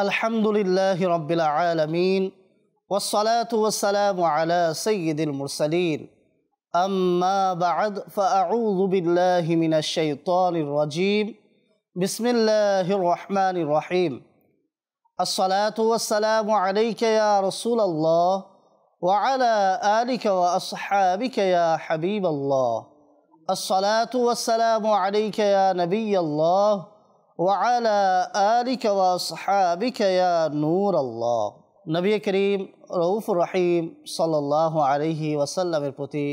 আলহামদুলিল্লাহি রাব্বিল আলামিন ওয়াসসালাতু ওয়াসসালামু আলা সাইয়্যিদিল মুরসালিন আম্মা বা'দ ফাআউযু বিল্লাহি মিনাশ শাইতানির রাজীম বিসমিল্লাহির রহমানির রহিম আসসালাতু ওয়াসসালামু আলাইকা ইয়া রাসূলাল্লাহ ওয়া আলা আলিকা ওয়া আসহাবিকা ইয়া হাবিবাল্লাহ আসসালাতু ওয়াসসালামু আলাইকা ইয়া নাবিয়াল্লাহ ওয়ালা আলিকা ওয়া আসহাবিকা ইয়া নূর আল্লাহ। নবী করিম রউফুর রহিম সাল্লাল্লাহু আলাইহি ওয়াসাল্লামের প্রতি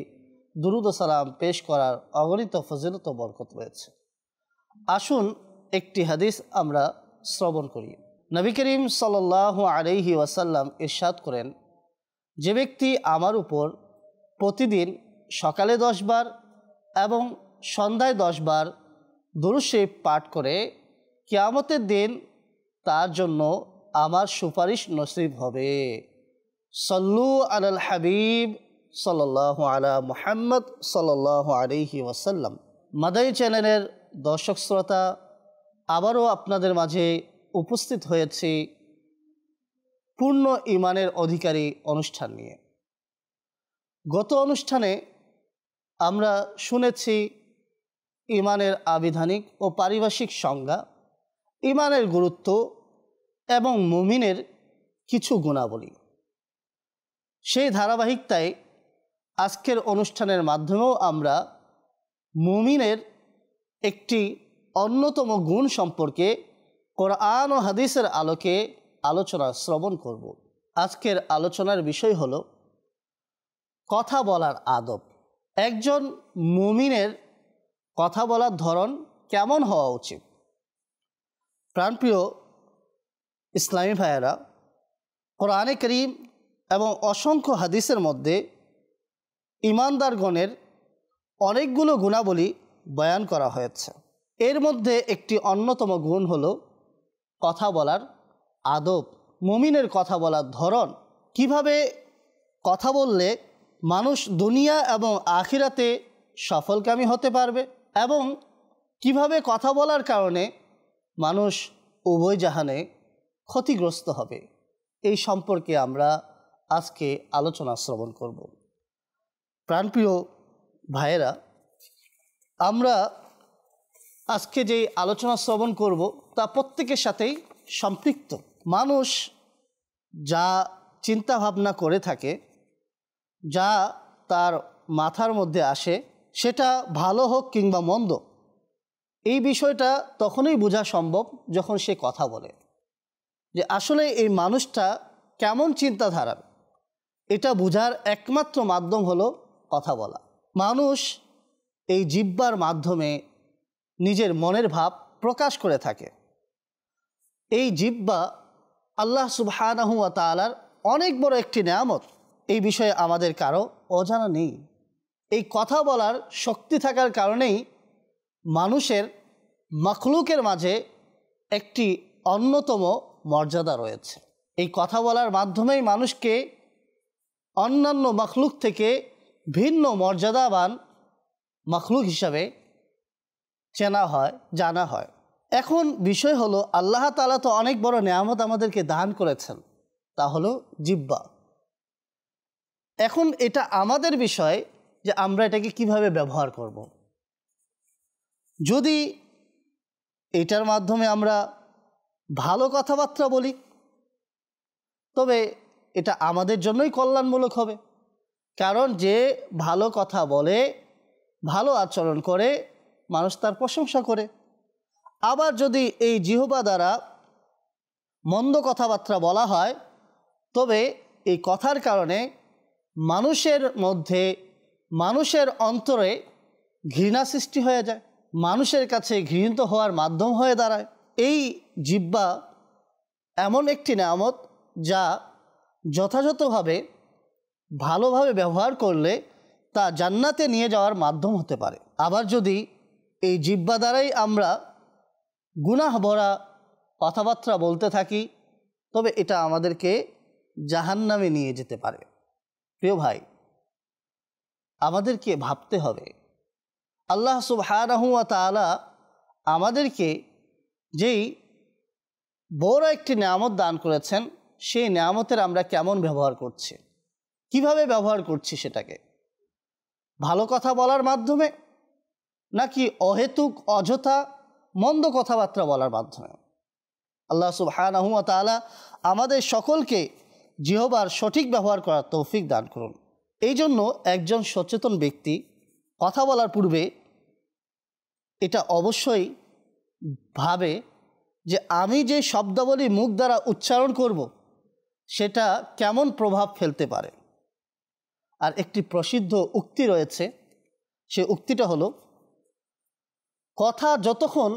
দুরূদ ও সালাম পেশ করার অগণিত ফজিলত ও বরকত রয়েছে। আসুন একটি হাদিস আমরা শ্রবণ করি। নবী করিম সাল্লাল্লাহু আলাইহি ওয়াসাল্লাম ইরশাদ করেন, যে ব্যক্তি আমার উপর প্রতিদিন সকালে 10 বার এবং সন্ধ্যায় 10 বার দুরূদ শরীফ পাঠ করে, কিয়ামতের দিন তার জন্য আমার সুপারিশ নসিব হবে। সল্লু আলাল হাবিব সাল্লাল্লাহু আলা মুহাম্মদ সাল্লাল্লাহু আলাইহি ওয়াসাল্লাম। মাদানী চ্যানেলের দর্শক শ্রোতা, আবারও আপনাদের মাঝে উপস্থিত হয়েছি পূর্ণ ঈমানের অধিকারী অনুষ্ঠান নিয়ে। গত অনুষ্ঠানে আমরা শুনেছি ঈমানের আবিধানিক ও পারিভাষিক সংজ্ঞা, ঈমানের গুরুত্ব এবং মুমিনের কিছু গুণাবলী। সেই ধারাবাহিকতায় আজকের অনুষ্ঠানের মাধ্যমেও আমরা মুমিনের একটি অন্যতম গুণ সম্পর্কে কোরআন ও হাদিসের আলোকে আলোচনা শ্রবণ করব। আজকের আলোচনার বিষয় হলো কথা বলার আদব। একজন মুমিনের কথা বলার ধরন কেমন হওয়া উচিত? প্রাণপ্রিয় ইসলামী ভাইয়েরা, কোরআনে কারীম এবং অসংখ্য হাদিসের মধ্যে ঈমানদারগণের অনেকগুলো গুণাবলী বয়ান করা হয়েছে। এর মধ্যে একটি অন্যতম গুণ হলো কথা বলার আদব। মুমিনের কথা বলার ধরন, কিভাবে কথা বললে মানুষ দুনিয়া এবং আখিরাতে সফলকামী হতে পারবে এবং কিভাবে কথা বলার কারণে মানুষ উভয় জাহানে ক্ষতিগ্রস্ত হবে, এই সম্পর্কে আমরা আজকে আলোচনা শ্রবণ করব। প্রাণপ্রিয় ভাইয়েরা, আমরা আজকে যে আলোচনা শ্রবণ করব তা প্রত্যেকের সাথেই সম্পৃক্ত। মানুষ যা চিন্তা ভাবনা করে থাকে, যা তার মাথার মধ্যে আসে, সেটা ভালো হোক কিংবা মন্দ, এই বিষয়টা তখনই বোঝা সম্ভব যখন সে কথা বলে, যে আসলে এই মানুষটা কেমন চিন্তাধারার। এটা বোঝার একমাত্র মাধ্যম হলো কথা বলা। মানুষ এই জিহ্বার মাধ্যমে নিজের মনের ভাব প্রকাশ করে থাকে। এই জিহ্বা আল্লাহ সুবহানাহু ওয়া তাআলার অনেক বড় একটি নেয়ামত। এই বিষয়ে আমাদের কারো অজানা নেই। এই কথা বলার শক্তি থাকার কারণেই মানুষের মখলুকের মাঝে একটি অন্যতম মর্যাদা রয়েছে। এই কথা বলার মাধ্যমেই মানুষকে অন্যান্য মখলুক থেকে ভিন্ন মর্যাদাবান মখলুক হিসাবে চেনা হয়, জানা হয়। এখন বিষয় হলো, আল্লাহ তাআলা তো অনেক বড় নেয়ামত আমাদেরকে দান করেছেন, তা হলো জিহ্বা। এখন এটা আমাদের বিষয় যে আমরা এটাকে কিভাবে ব্যবহার করব। যদি এটার মাধ্যমে আমরা ভালো কথাবার্তা বলি, তবে এটা আমাদের জন্যই কল্যাণমূলক হবে। কারণ যে ভালো কথা বলে, ভালো আচরণ করে, মানুষ তার প্রশংসা করে। আবার যদি এই জিহ্বা দ্বারা মন্দ কথাবার্তা বলা হয়, তবে এই কথার কারণে মানুষের মধ্যে, মানুষের অন্তরে ঘৃণা সৃষ্টি হয়ে যায়, মানুষের কাছে ঘৃণিত হওয়ার মাধ্যম হয়ে দাঁড়ায়। এই জিহ্বা এমন একটি নেয়ামত যা যথাযথভাবে ভালোভাবে ব্যবহার করলে তা জান্নাতে নিয়ে যাওয়ার মাধ্যম হতে পারে। আবার যদি এই জিহ্বা দ্বারাই আমরা গুনাহ ভরা কথাবার্তা বলতে থাকি, তবে এটা আমাদেরকে জাহান্নামে নিয়ে যেতে পারে। প্রিয় ভাই, আমাদেরকে ভাবতে হবে, আল্লাহ সুবহানাহু ওয়া তাআলা আমাদেরকে যেই বড় একটি নিয়ামত দান করেছেন, সেই নিয়ামতের আমরা কেমন ব্যবহার করছি, কিভাবে ব্যবহার করছি সেটাকে, ভালো কথা বলার মাধ্যমে নাকি অহেতুক অযথা মন্দ কথাবার্তা বলার মাধ্যমে। আল্লাহ সুবহানাহু ওয়া তাআলা আমাদের সকলকে জিহ্বার সঠিক ব্যবহার করার তৌফিক দান করুন। এই জন্য একজন সচেতন ব্যক্তি কথা বলার পূর্বে এটা অবশ্যই ভাবে যে আমি যে শব্দাবলী মুখ দ্বারা উচ্চারণ করব সেটা কেমন প্রভাব ফেলতে পারে। আর একটি প্রসিদ্ধ উক্তি রয়েছে, সে উক্তিটা হলো, কথা যতক্ষণ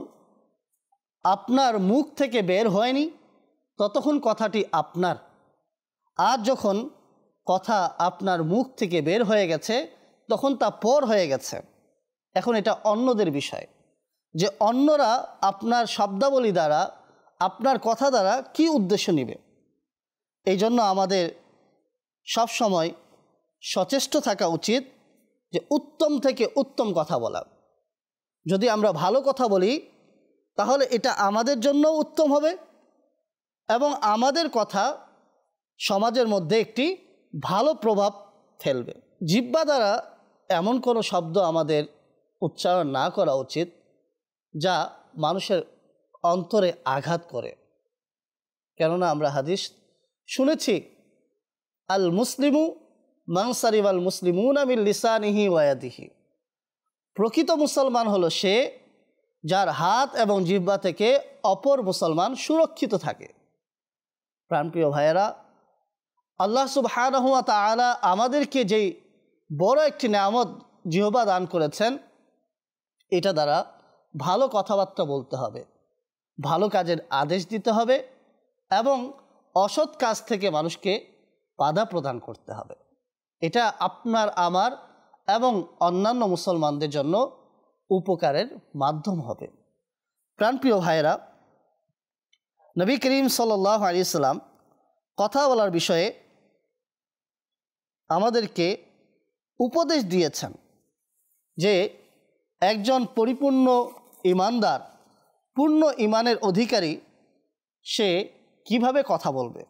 আপনার মুখ থেকে বের হয়নি ততক্ষণ কথাটি আপনার, আর যখন কথা আপনার মুখ থেকে বের হয়ে গেছে তখন তা পর হয়ে গেছে। এখন এটা অন্যদের বিষয় যে অন্যরা আপনার শব্দাবলী দ্বারা, আপনার কথা দ্বারা কি উদ্দেশ্য নেবে। এই জন্য আমাদের সব সময় সচেষ্ট থাকা উচিত যে উত্তম থেকে উত্তম কথা বলা। যদি আমরা ভালো কথা বলি তাহলে এটা আমাদের জন্য উত্তম হবে এবং আমাদের কথা সমাজের মধ্যে একটি ভালো প্রভাব ফেলবে। জিহ্বা দ্বারা এমন কোনো শব্দ আমাদের উচ্চারণ না করা উচিত যা মানুষের অন্তরে আঘাত করে। কেননা আমরা হাদিস শুনেছি, আল মুসলিমু মান সালিমা আল মুসলিমুনা মিন লিসানিহি ওয়া ইয়াদিহি, প্রকৃত মুসলমান হলো সে যার হাত এবং জিহ্বা থেকে অপর মুসলমান সুরক্ষিত থাকে। প্রাণপ্রিয় ভাইয়েরা, আল্লাহ সুবহানাহু ওয়া তাআলা আমাদেরকে যেই বড় একটি নিয়ামত জিহ্বা দান করেছেন, এটা দ্বারা ভালো কথাবার্তা বলতে হবে, ভালো কাজের আদেশ দিতে হবে এবং অসৎ কাজ থেকে মানুষকে বাধা প্রদান করতে হবে। এটা আপনার, আমার এবং অন্যান্য মুসলমানদের জন্য উপকারের মাধ্যম হবে। প্রাণপ্রিয় ভাইয়েরা, নবী করিম সাল্লাল্লাহু আলাইহি ওয়াসাল্লাম কথা বলার বিষয়ে আমাদেরকে উপদেশ দিয়েছেন যে একজন পরিপূর্ণ ঈমানদার, পূর্ণ ঈমানের অধিকারী সে কিভাবে কথা বলবে।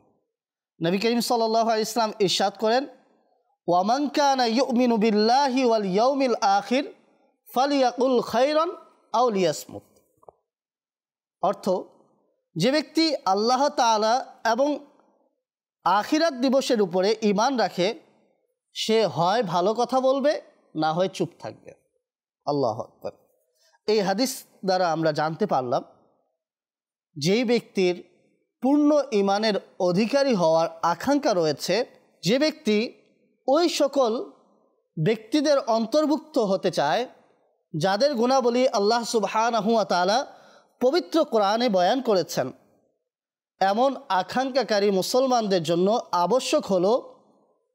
নবী করিম সাল্লাল্লাহু আলাইহি ওয়াসাল্লাম ইরশাদ করেন, ওয়ামান কানা ইউমিনু বিল্লাহি ওয়াল ইয়াউমিল আখির ফালিয়াকুল খায়রান আও লিয়াসমুত। অর্থ, যে ব্যক্তি আল্লাহ তাআলা এবং আখিরাত দিবসের উপরে ঈমান রাখে সে হয় ভালো কথা বলবে, না হয় চুপ থাকবে। আল্লাহু আকবার। এই হাদিস দ্বারা আমরা জানতে পারলাম যেই ব্যক্তির পূর্ণ ঈমানের অধিকারী হওয়ার আকাঙ্ক্ষা রয়েছে, যে ব্যক্তি ওই সকল ব্যক্তিদের অন্তর্ভুক্ত হতে চায় যাদের গুণাবলী আল্লাহ সুবহানাহু ওয়া তাআলা পবিত্র কোরআনে বয়ান করেছেন, এমন আকাঙ্ক্ষাকারী মুসলমানদের জন্য আবশ্যক হলো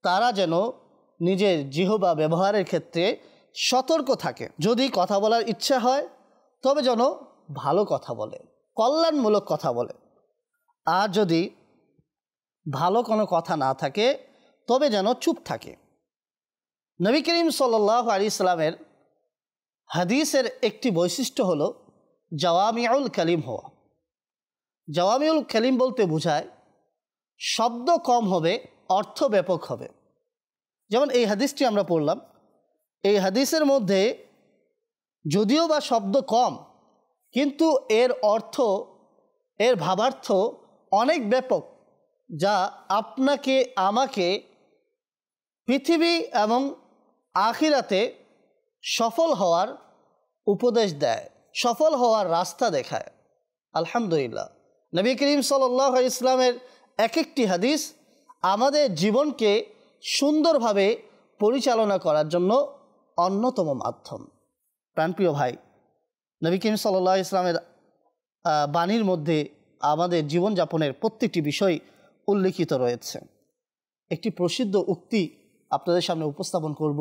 তারা যেন নিজের জিহ্বা ব্যবহারের ক্ষেত্রে সতর্ক থাকে। যদি কথা বলার ইচ্ছা হয় তবে যেন ভালো কথা বলে, কল্যাণমূলক কথা বলে। আর যদি ভালো কোনো কথা না থাকে তবে যেন চুপ থাকে। নবী করিম সাল্লাল্লাহু আলাইহি সাল্লামের হাদিসের একটি বৈশিষ্ট্য হলো জাওয়ামিউল কালিম হওয়া। জাওয়ামিউল কালিম বলতে বোঝায় শব্দ কম হবে, অর্থ ব্যাপক হবে। যেমন এই হাদিসটি আমরা পড়লাম, এই হাদিসের মধ্যে যদিও বা শব্দ কম কিন্তু এর অর্থ, এর ভাবার্থ অনেক ব্যাপক, যা আপনাকে আমাকে পৃথিবী এবং আখিরাতে সফল হওয়ার উপদেশ দেয়, সফল হওয়ার রাস্তা দেখায়। আলহামদুলিল্লাহ, নবী করিম সাল্লাল্লাহু আলাইহি ওয়াসাল্লামের এক একটি হাদিস আমাদের জীবনকে সুন্দরভাবে পরিচালনা করার জন্য অন্যতম মাধ্যম। প্রাণপ্রিয় ভাই, নবী করিম সাল্লাল্লাহু আলাইহি ওয়াসাল্লামের বাণীর মধ্যে আমাদের জীবনযাপনের প্রত্যেকটি বিষয় উল্লিখিত রয়েছে। একটি প্রসিদ্ধ উক্তি আপনাদের সামনে উপস্থাপন করব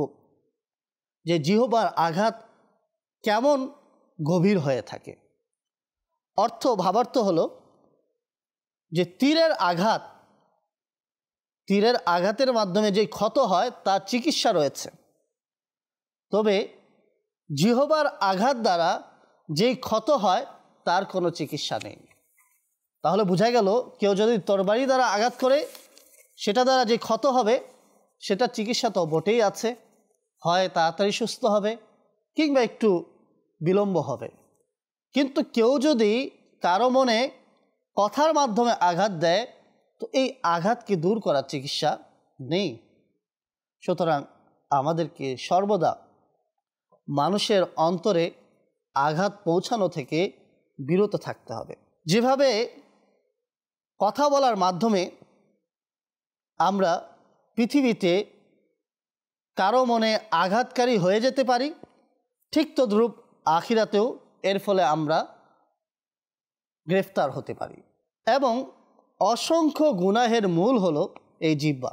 যে জিহ্বার আঘাত কেমন গভীর হয়ে থাকে। অর্থ, ভাবার্থ হলো যে তীরের আঘাতের মাধ্যমে যে ক্ষত হয় তার চিকিৎসা রয়েছে, তবে জিহ্বার আঘাত দ্বারা যেই ক্ষত হয় তার কোনো চিকিৎসা নেই। তাহলে বোঝা গেল কেউ যদি তরবারি দ্বারা আঘাত করে সেটা দ্বারা যে ক্ষত হবে সেটা চিকিৎসা তো বটেই আছে, হয় তাড়াতাড়ি সুস্থ হবে কিংবা একটু বিলম্ব হবে। কিন্তু কেউ যদি কারো মনে কথার মাধ্যমে আঘাত দেয় তো এই আঘাতকে দূর করার চিকিৎসা নেই। সুতরাং আমাদেরকে সর্বদা মানুষের অন্তরে আঘাত পৌঁছানো থেকে বিরত থাকতে হবে। যেভাবে কথা বলার মাধ্যমে আমরা পৃথিবীতে কারো মনে আঘাতকারী হয়ে যেতে পারি, ঠিক তদ্রূপ আখিরাতেও এর ফলে আমরা গ্রেফতার হতে পারি। এবং অসংখ্য গুনাহের মূল হলো এই জিহ্বা।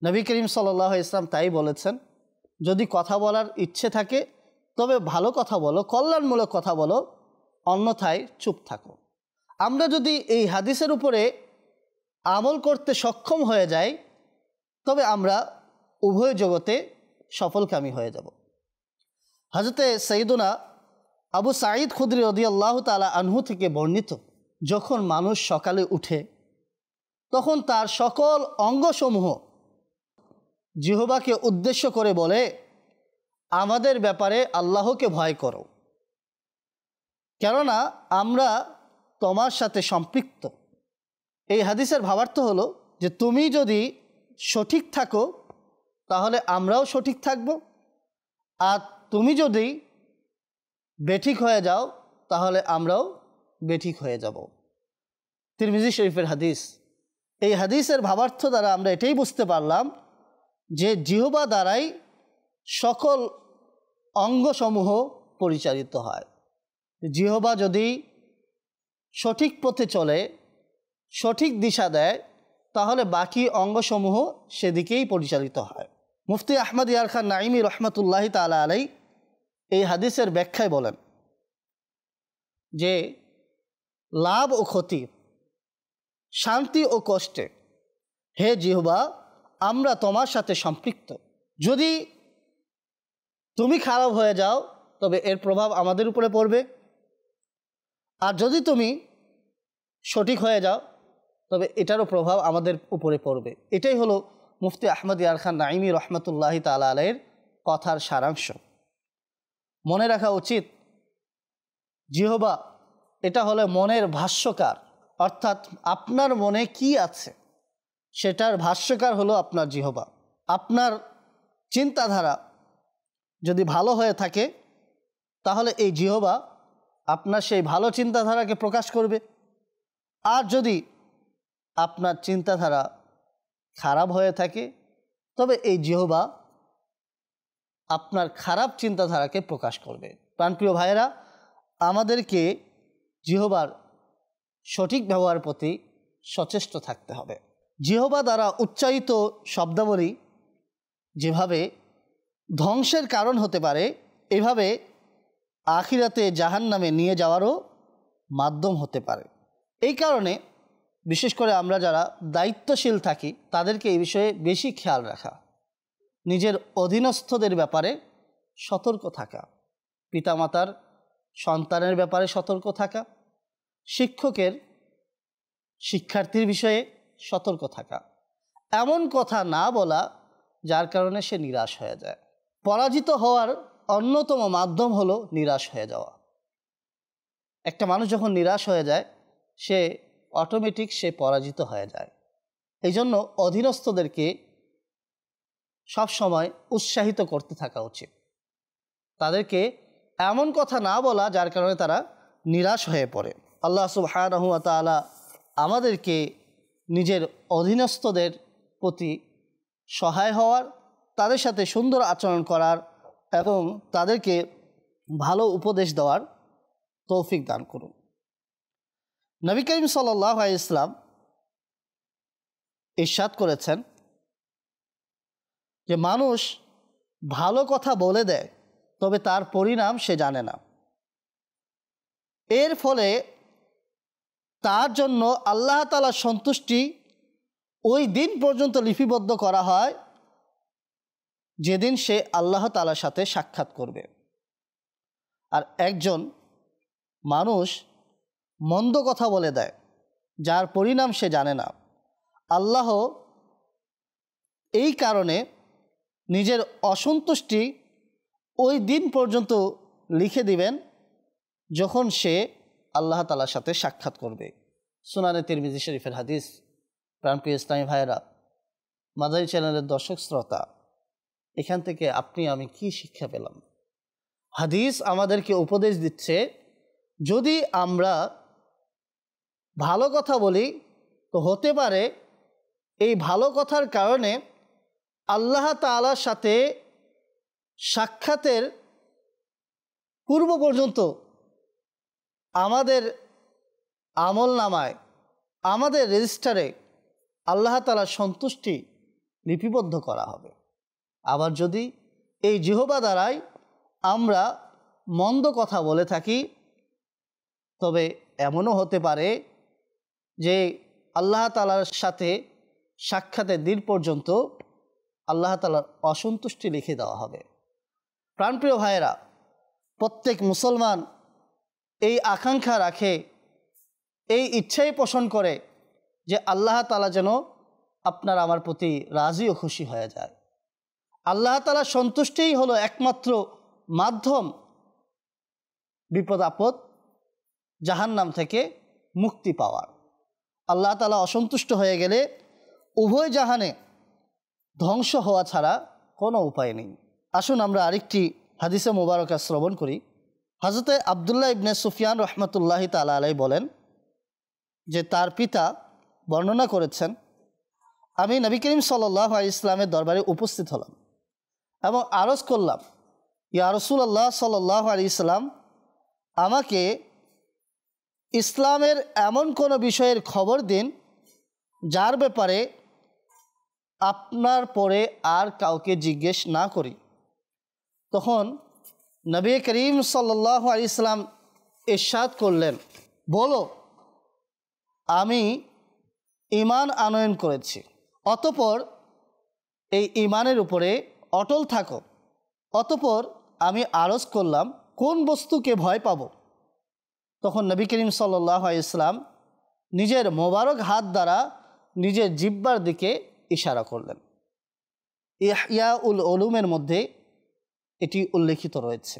নবী করিম সাল্লাল্লাহু আলাইহি ওয়াসাল্লাম তাই বলেছেন, যদি কথা বলার ইচ্ছে থাকে তবে ভালো কথা বলো, কল্যাণমূলক কথা বলো, অন্যথায় চুপ থাকো। আমরা যদি এই হাদিসের উপরে আমল করতে সক্ষম হয়ে যাই তবে আমরা উভয় জগতে সফলকামী হয়ে যাব। হযরতে সাইয়্যিদুনা আবু সাঈদ খুদরি রাদিয়াল্লাহু তাআলা আনহু থেকে বর্ণিত, যখন মানুষ সকালে উঠে তখন তার সকল অঙ্গসমূহ জিহ্বাকে উদ্দেশ্য করে বলে, আমাদের ব্যাপারে আল্লাহকে ভয় করো, কেননা আমরা তোমার সাথে সম্পৃক্ত। এই হাদিসের ভাবার্থ হলো যে তুমি যদি সঠিক থাকো তাহলে আমরাও সঠিক থাকব, আর তুমি যদি বেঠিক হয়ে যাও তাহলে আমরাও বেঠিক হয়ে যাব। তিরমিজি শরীফের হাদিস। এই হাদিসের ভাবার্থ দ্বারা আমরা এটাই বুঝতে পারলাম যে জিহ্বা দ্বারাই সকল অঙ্গসমূহ পরিচালিত হয়। জিহ্বা যদি সঠিক পথে চলে, সঠিক দিশা দেয়, তাহলে বাকি অঙ্গসমূহ সেদিকেই পরিচালিত হয়। মুফতি আহমদ ইয়ার খান নাইমি রহমতুল্লাহি তাআলা আলাই এই হাদিসের ব্যাখ্যায় বলেন যে লাভ ও ক্ষতি, শান্তি ও কষ্টে, হে জিহ্বা আমরা তোমার সাথে সম্পৃক্ত। যদি তুমি খারাপ হয়ে যাও তবে এর প্রভাব আমাদের উপরে পড়বে, আর যদি তুমি সঠিক হয়ে যাও তবে এটারও প্রভাব আমাদের উপরে পড়বে। এটাই হলো মুফতি আহমদ ইয়ার খান নাইমি রহমতুল্লাহি তাআলা আলাইহির কথার সারাংশ। মনে রাখা উচিত জিহ্বা এটা হলো মনের ভাষ্যকার, অর্থাৎ আপনার মনে কি আছে সেটার ভাষ্যকার হলো আপনার জিহ্বা। আপনার চিন্তাধারা যদি ভালো হয়ে থাকে তাহলে এই জিহ্বা আপনার সেই ভালো চিন্তাধারাকে প্রকাশ করবে, আর যদি আপনার চিন্তাধারা খারাপ হয়ে থাকে তবে এই জিহ্বা আপনার খারাপ চিন্তাধারাকে প্রকাশ করবে। প্রাণপ্রিয় ভাইয়েরা, আমাদেরকে জিহ্বার সঠিক ব্যবহার প্রতি সচেষ্ট থাকতে হবে। জিহ্বা দ্বারা উচ্চারিত শব্দাবলী যেভাবে ধ্বংসের কারণ হতে পারে, এভাবে আখিরাতে জাহান্নামে নিয়ে যাওয়ারও মাধ্যম হতে পারে। এই কারণে বিশেষ করে আমরা যারা দায়িত্বশীল থাকি তাদেরকে এই বিষয়ে বেশি খেয়াল রাখা, নিজের অধীনস্থদের ব্যাপারে সতর্ক থাকা, পিতামাতার সন্তানের ব্যাপারে সতর্ক থাকা, শিক্ষকের শিক্ষার্থীর বিষয়ে সতর্ক থাকা, এমন কথা না বলা যার কারণে সে নিরাশ হয়ে যায়। পরাজিত হওয়ার অন্যতম মাধ্যম হলো নিরাশ হয়ে যাওয়া। একটা মানুষ যখন নিরাশ হয়ে যায় সে অটোমেটিক সে পরাজিত হয়ে যায়। এই জন্য অধীনস্থদেরকে সবসময় উৎসাহিত করতে থাকা উচিত, তাদেরকে এমন কথা না বলা যার কারণে তারা নিরাশ হয়ে পড়ে। আল্লাহ সুবহানাহু ওয়া তাআলা আমাদেরকে নিজের অধীনস্থদের প্রতি সহায় হওয়ার, তাদের সাথে সুন্দর আচরণ করার এবং তাদেরকে ভালো উপদেশ দেওয়ার তৌফিক দান করুন। নবী করিম সাল্লাল্লাহু আলাইহি ওয়াসাল্লাম ইরশাদ করেছেন যে মানুষ ভালো কথা বলে দেয় তবে তার পরিণাম সে জানে না। এর ফলে তার জন্য আল্লাহ তাআলার সন্তুষ্টি ওই দিন পর্যন্ত লিপিবদ্ধ করা হয় যেদিন সে আল্লাহ তাআলার সাথে সাক্ষাৎ করবে। আর একজন মানুষ মন্দ কথা বলে দেয়, যার পরিণাম সে জানে না। আল্লাহ এই কারণে নিজের অসন্তুষ্টি ওই দিন পর্যন্ত লিখে দিবেন যখন সে আল্লাহ তাআলার সাথে সাক্ষাৎ করবে। সুনানে তিরমিজি শরীফের হাদিস। প্রাণপ্রিয় ইসলামী ভাইয়েরা, মাদানী চ্যানেলের দর্শক শ্রোতা, এখান থেকে আপনি আমি কি শিক্ষা পেলাম? হাদিস আমাদেরকে উপদেশ দিচ্ছে, যদি আমরা ভালো কথা বলি তো হতে পারে এই ভালো কথার কারণে আল্লাহ তাআলার সাথে সাক্ষাতের পূর্ব পর্যন্ত আমাদের আমলনামায়, আমাদের রেজিস্টারে আল্লাহ তাআলার সন্তুষ্টি লিপিবদ্ধ করা হবে। আবার যদি এই জিহবা দ্বারাই আমরা মন্দ কথা বলে থাকি, তবে এমনও হতে পারে যে আল্লাহ তাআলার সাথে সাক্ষাতের দিন পর্যন্ত আল্লাহ তাআলার অসন্তুষ্টি লিখে দেওয়া হবে। প্রাণপ্রিয় ভাইয়েরা, প্রত্যেক মুসলমান এই আকাঙ্ক্ষা রাখে, এই ইচ্ছাই পোষণ করে যে আল্লাহ তাআলা যেন আপনার আমার প্রতি রাজি ও খুশি হয়ে যায়। আল্লাহ তাআলার সন্তুষ্টিই হলো একমাত্র মাধ্যম বিপদ আপদ জাহান্নাম থেকে মুক্তি পাওয়ার। আল্লাহ তাআলা অসন্তুষ্ট হয়ে গেলে উভয় জাহানে ধ্বংস হওয়া ছাড়া কোনো উপায় নেই। আসুন আমরা আরেকটি হাদিসে মোবারকা শ্রবণ করি। হযরতে আব্দুল্লাহ ইবনে সুফিয়ান রহমতুল্লাহি তাআলা আলাইহি বলেন যে তার পিতা বর্ণনা করেছেন, আমি নবী করিম সাল্লাল্লাহু আলাইহি ইসলামের দরবারে উপস্থিত হলাম এবং আরজ করলাম, ইয়া রাসূলুল্লাহ সাল্লাল্লাহু আলাইহি সাল্লাম, আমাকে ইসলামের এমন কোনো বিষয়ের খবর দিন যার ব্যাপারে আপনার পরে আর কাউকে জিজ্ঞেস না করি। তখন নবী করিম সাল্লাল্লাহু আলাইহি সাল্লাম ইরশাদ করলেন, বলো, আমি ঈমান আনয়ন করেছি, অতঃপর এই ঈমানের উপরে অটল থাকো। অতঃপর আমি আরজ করলাম, কোন বস্তুকে ভয় পাব? তখন নবী করিম সাল্লাল্লাহু আলাইহি সাল্লাম নিজের মোবারক হাত দ্বারা নিজের জিহ্বার দিকে ইশারা করলেন। ইহইয়াউল উলুমের মধ্যে এটি উল্লেখিত রয়েছে।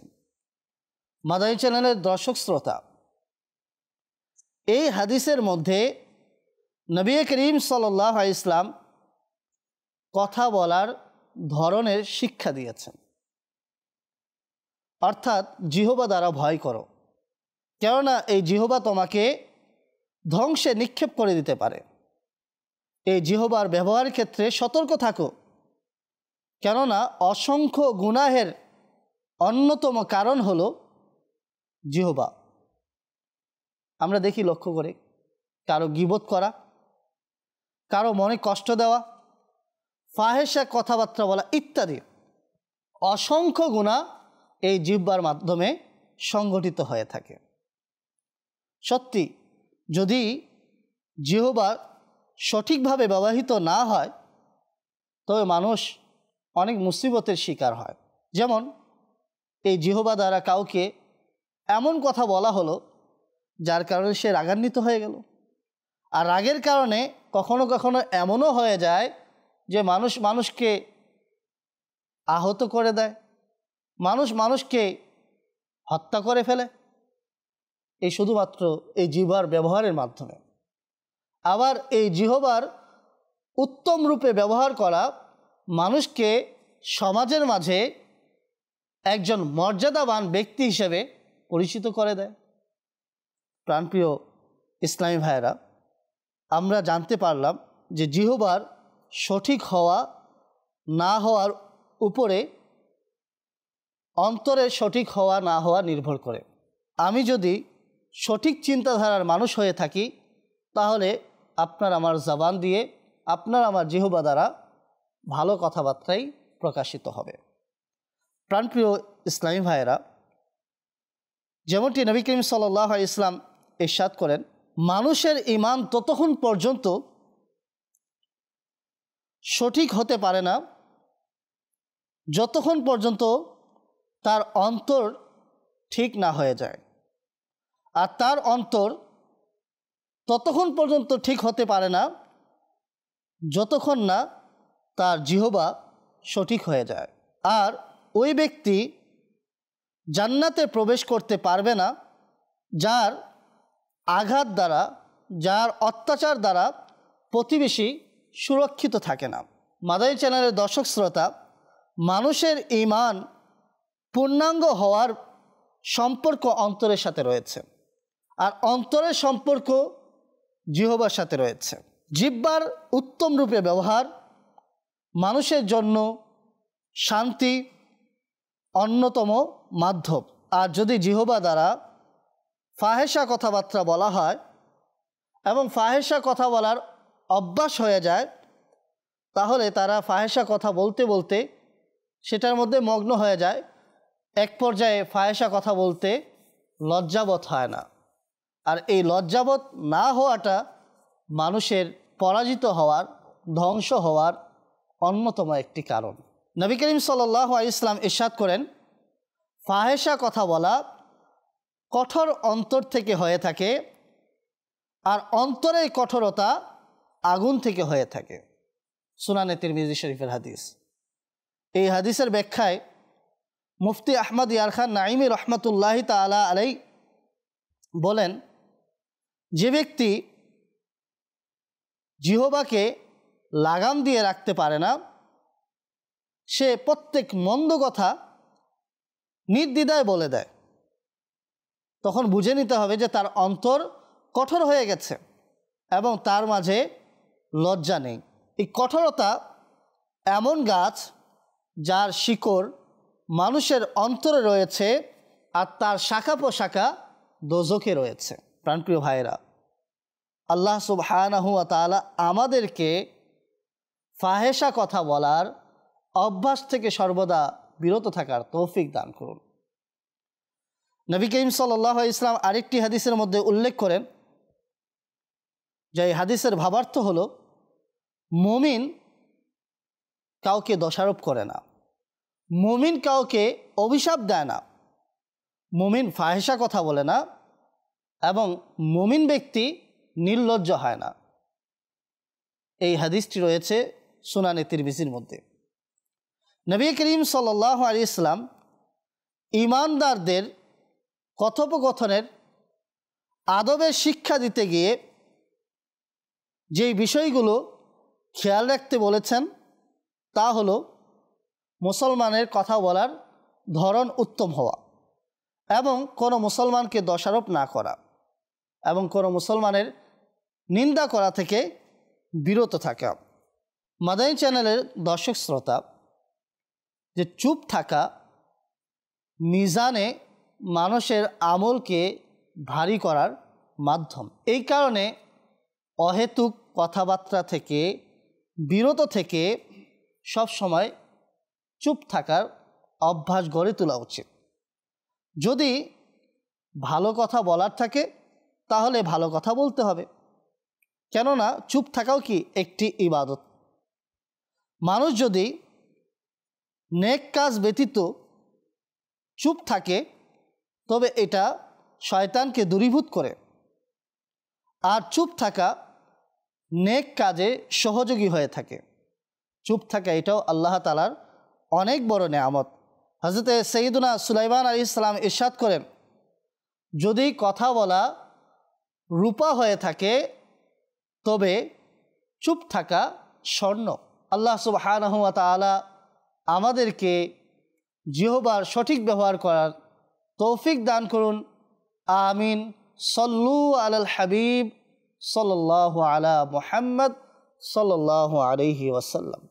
মাদানী চ্যানেলের দর্শক শ্রোতা, এই হাদিসের মধ্যে নবী করিম সাল্লাল্লাহু আলাইহি সাল্লাম কথা বলার ধরনের শিক্ষা দিয়েছেন। অর্থাৎ জিহবা দ্বারা ভয় করো, কেননা এই জিহবা তোমাকে ধ্বংসে নিক্ষেপ করে দিতে পারে। এই জিহবার ব্যবহারের ক্ষেত্রে সতর্ক থাকো, কেননা অসংখ্য গুনাহের অন্যতম কারণ হলো জিহবা। আমরা দেখি লক্ষ্য করে কারো গীবত করা, কারো মনে কষ্ট দেওয়া, ফাহেশা কথাবার্তা বলা ইত্যাদি অসংখ্য গুনাহ এই জিহ্বার মাধ্যমে সংগঠিত হয়ে থাকে। সত্যি, যদি জিহ্বা সঠিকভাবে ব্যবহৃত না হয় তবে মানুষ অনেক মুসিবতের শিকার হয়। যেমন এই জিহ্বা দ্বারা কাউকে এমন কথা বলা হলো যার কারণে সে রাগান্বিত হয়ে গেল, আর রাগের কারণে কখনো কখনো এমনও হয়ে যায় যে মানুষ মানুষকে আহত করে দেয়, মানুষ মানুষকে হত্যা করে ফেলে, এই শুধুমাত্র এই জিহ্বার ব্যবহারের মাধ্যমে। আবার এই জিহ্বার উত্তম রূপে ব্যবহার করা মানুষকে সমাজের মাঝে একজন মর্যাদাবান ব্যক্তি হিসেবে পরিচিত করে দেয়। প্রাণপ্রিয় ইসলামী ভাইয়েরা, আমরা জানতে পারলাম যে জিহ্বার সঠিক হওয়া না হওয়ার উপরে অন্তরের সঠিক হওয়া না হওয়া নির্ভর করে। আমি যদি সঠিক চিন্তাধারার মানুষ হয়ে থাকি তাহলে আপনার আমার জবান দিয়ে, আপনার আমার জিহ্বা দ্বারা ভালো কথাবার্তাই প্রকাশিত হবে। প্রাণপ্রিয় ইসলামী ভাইয়েরা, যেমনটি নবী করিম সাল্লাল্লাহু আলাইহি ইসলাম ইরশাদ করেন, মানুষের ঈমান ততক্ষণ পর্যন্ত সঠিক হতে পারে না যতক্ষণ পর্যন্ত তার অন্তর ঠিক না হয়ে যায়। আর তার অন্তর ততক্ষণ পর্যন্ত ঠিক হতে পারে না যতক্ষণ না তার জিহবা সঠিক হয়ে যায়। আর ওই ব্যক্তি জান্নাতে প্রবেশ করতে পারবে না যার আঘাত দ্বারা, যার অত্যাচার দ্বারা প্রতিবেশী সুরক্ষিত থাকে না। মাদানী চ্যানেলের দর্শক শ্রোতা, মানুষের ঈমান পূর্ণাঙ্গ হওয়ার সম্পর্ক অন্তরের সাথে রয়েছে, আর অন্তরের সম্পর্ক জিহবার সাথে রয়েছে। জিহ্বার উত্তম রূপে ব্যবহার মানুষের জন্য শান্তি অন্যতম মাধ্যম। আর যদি জিহবা দ্বারা ফাহেসা কথাবার্তা বলা হয় এবং ফাহেসা কথা বলার অভ্যাস হয়ে যায়, তাহলে তারা ফাহেসা কথা বলতে বলতে সেটার মধ্যে মগ্ন হয়ে যায়। এক পর্যায়ে ফাহেসা কথা বলতে লজ্জাবোধ হয় না। আর এই লজ্জাবোধ না হওয়াটা মানুষের পরাজিত হওয়ার, ধ্বংস হওয়ার অন্যতম একটি কারণ। নবী করিম সাল্লাল্লাহু আলাইহি ওয়াসাল্লাম ইরশাদ করেন, ফাহেসা কথা বলা কঠোর অন্তর থেকে হয়ে থাকে, আর অন্তরের কঠোরতা আগুন থেকে হয়ে থাকে। সুনানে তিরমিজি শরীফের হাদিস। এই হাদিসের ব্যাখ্যায় মুফতি আহমদ ইয়ার খান নাইমি রহমতুল্লাহি তাআলা আলাই বলেন, যে ব্যক্তি জিহবাকে লাগাম দিয়ে রাখতে পারে না, সে প্রত্যেক মন্দ কথা নির্দ্বিধায় বলে দেয়। তখন বুঝে নিতে হবে যে তার অন্তর কঠোর হয়ে গেছে এবং তার মাঝে লজ্জা নেই। এই কঠোরতা এমন গাছ যার শিকড় মানুষের অন্তরে রয়েছে, আর তার শাখা প্রশাখা দোজখে রয়েছে। প্রাণপ্রিয় ভাইরা, আল্লাহ সুবহানাহু ওয়া তাআলা আমাদেরকে ফাহেসা কথা বলার অভ্যাস থেকে সর্বদা বিরত থাকার তৌফিক দান করুন। নবী করিম সাল্লাল্লাহু আলাইহি ওয়াসাল্লাম আরেকটি হাদিসের মধ্যে উল্লেখ করেন, যে এই হাদিসের ভাবার্থ হলো, মুমিন কাউকে দোষারোপ করে না, মুমিন কাউকে অভিশাপ দেয় না, মুমিন ফাহেসা কথা বলে না, এবং মুমিন ব্যক্তি নির্লজ্জ হয় না। এই হাদিসটি রয়েছে সুনানে তিরমিজির মধ্যে। নবী করিম সাল্লাল্লাহু আলাইহি ওয়াসাল্লাম ঈমানদারদের কথোপকথনের আদবের শিক্ষা দিতে গিয়ে যেই বিষয়গুলো খেয়াল রাখতে বলেছেন, তা হলো মুসলমানের কথা বলার ধরন উত্তম হওয়া, এবং কোনো মুসলমানকে দোষারোপ না করা, এবং কোনো মুসলমানের নিন্দা করা থেকে বিরত থাকা। মাদানী চ্যানেলের দর্শক শ্রোতা, যে চুপ থাকা মিজানে মানুষের আমলকে ভারী করার মাধ্যম। এই কারণে অহেতুক কথাবার্তা থেকে বিরত থেকে সব সময় চুপ থাকার অভ্যাস গড়ে তোলা উচিত। যদি ভালো কথা বলার থাকে তাহলে ভালো কথা বলতে হবে, কেননা চুপ থাকাও কি একটি ইবাদত। মানুষ যদি নেক কাজ ব্যতীত চুপ থাকে তবে এটা শয়তানকে দূরীভূত করে, আর চুপ থাকা নেক কাজে সহযোগী হয়ে থাকে। চুপ থাকা এটাও আল্লাহ তাআলার অনেক বড় নেয়ামত। হযরতে সৈয়দনা সুলাইমান আলাইহিস সালাম ইরশাদ করেন, যদি কথা বলা রূপা হয়ে থাকে তবে চুপ থাকা স্বর্ণ। আল্লাহ সুবহানাহু ওয়া তাআলা আমাদেরকে জিহবার সঠিক ব্যবহার করার তৌফিক দান করুন। আমিন। সল্লু আলাল হাবিব সাল্লাল্লাহু আলা মুহাম্মদ সাল্লাল্লাহু আলাইহি ওয়াসাল্লাম।